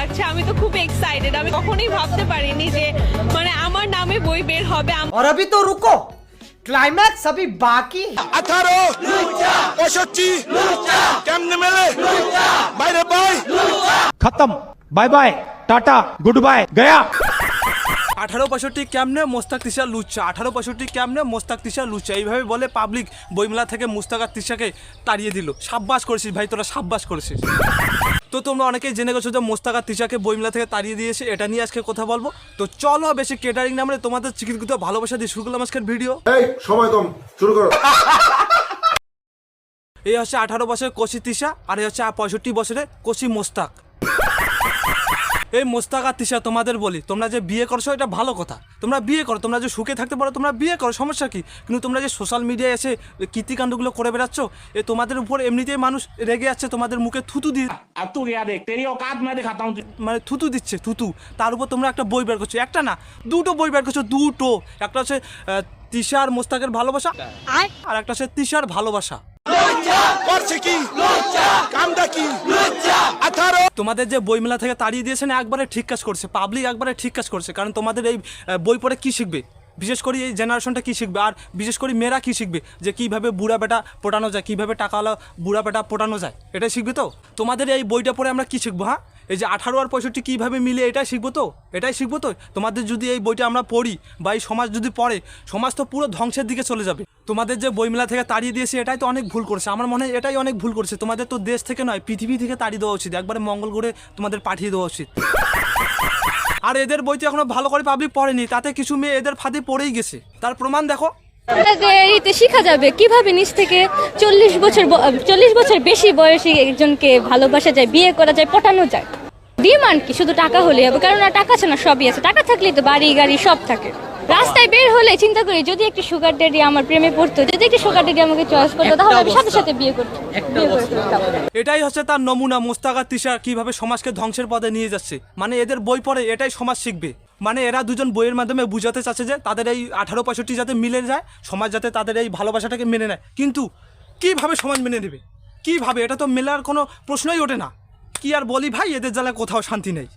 লাগছে, আমি তো খুব এক্সাইটেড। আমি কখনোই ভাবতে পারিনি যে মানে আমার নামে বই বের হবে। और अभी तो रुको, क्लाइमैक्स अभी बाकी। 18 65 কেমনে মেলে বাইরে বাই खत्म, bye bye, tata, goodbye, गया। 1865 কেমনে মোস্তাক তিশা লুচ্চা, 1865 কেমনে মোস্তাক তিশা লুচ্চা, এইভাবে বলে পাবলিক বইমেলা থেকে মুস্তাক আর তিশাকে তাড়িয়ে দিল। সাব্বাস করেছিস ভাই, তোরা সাব্বাস করেছিস। তো তোমরা অনেকেই জেনে গেছো যে মোস্তাক আর তিশাকে বইমেলা থেকে তাড়িয়ে দিয়েছে, এটা নিয়ে আজকে কথা বলবো। তো চলো বেশি কেটারিং নামে তোমাদের চিকিৎসা ভালোবাসা দিয়ে শুরু করলাম আজকের ভিডিও। এই সময় কম, শুরু করো। এই হচ্ছে 18 বছরের কোচি তিশা, আর এই হচ্ছে 65 বছরের কোচি মোস্তাক। এই মোস্তাক আর তিশা, তোমাদের বলি, তোমরা যে বিয়ে করছো এটা ভালো কথা, তোমরা বিয়ে করো, তোমরা যে সুখে থাকতে পারো তোমরা বিয়ে করো, সমস্যা কি? কিন্তু তোমরা যে সোশ্যাল মিডিয়ায় এসে কীর্তিকাণ্ডগুলো করে বেড়াচ্ছ, এ তোমাদের উপর এমনিতেই মানুষ রেগে যাচ্ছে, তোমাদের মুখে থুতু দিয়ে মানে থুতু দিচ্ছে, থুতু। তার উপর তোমরা একটা বই বের করছো, একটা না দুটো বই বের করছো, দুটো। একটা হচ্ছে তিশা আর মোস্তাকের ভালোবাসা, আর একটা হচ্ছে তিশার ভালোবাসা। করছে কি কামটা কি 18 তোমাদের যে বইমেলা থেকে তাড়িয়ে দিয়েছে না, একবারে ঠিক কাজ করছে, পাবলিক একবারে ঠিক কাজ করছে। কারণ তোমাদের এই বই পড়ে কি শিখবে, বিশেষ করে এই জেনারেশনটা কি শিখবে, আর বিশেষ করে মেয়েরা কি শিখবে, যে কীভাবে বুড়া বেটা পটানো যায়, কীভাবে টাকাওয়ালা বুড়া বেটা পটানো যায়, এটাই শিখবে। তো তোমাদের এই বইটা পড়ে আমরা কি শিখবো? হ্যাঁ, এই যে 18 আর 65 কীভাবে মিলে, এটাই শিখবো তো, এটাই শিখবো তো। তোমাদের যদি এই বইটা আমরা পড়ি বা এই সমাজ যদি পড়ে, সমাজ তো পুরো ধ্বংসের দিকে চলে যাবে। তোমাদের যে বইমেলা থেকে তাড়িয়ে দিয়েছে এটাই তো অনেক ভুল করছে, আমার মনে হয় এটাই অনেক ভুল করছে। তোমাদের তো দেশ থেকে নয়, পৃথিবী থেকে তাড়িয়ে দেওয়া উচিত, একবারে মঙ্গল গ্রহে তোমাদের পাঠিয়ে দেওয়া উচিত। আর এদের বইতে এখনো ভালো করে পাবলিক পড়েনি, তাতে কিছু মেয়ে এদের ফাঁদে পড়েই গেছে, তার প্রমাণ দেখো। এতে শেখা যাবে কিভাবে নিজ থেকে 40 বছর বেশি বয়সী একজনকে ভালোবাসা যায়, বিয়ে করা যায়, পটানো যায়। ডিমান্ড কি? শুধু টাকা হলেই হবে? কারণ আর টাকা আছে না, সবই আছে। টাকা থাকলেই তো বাড়ি গাড়ি সব থাকে। রাস্তায় বের হলে চিন্তা করি, যদি একটি সুগার ড্যাডি আমার প্রেমে পড়তো, যদি একটি সুগার ড্যাডি আমাকে চয়েস করতো, তাহলে আমি সাথে সাথে বিয়ে করতাম। এটাই হচ্ছে তার নমুনা, মোস্তাক আর তিশা কিভাবে সমাজকে ধ্বংসের পথে নিয়ে যাচ্ছে। মানে এদের বই পড়ে এটাই সমাজ শিখবে। মানে এরা দুজন বইয়ের মাধ্যমে বুঝাতে চাচ্ছে যে তাদের এই 1865 যাতে মিলে যায়, সমাজ যাতে তাদের এই ভালোবাসাটাকে মেনে নেয়। কিন্তু কিভাবে সমাজ মেনে নেবে, কিভাবে? এটা তো মেলার কোনো প্রশ্নই ওঠে না। কি আর বলি ভাই, এদের জ্বালায় কোথাও শান্তি নেই।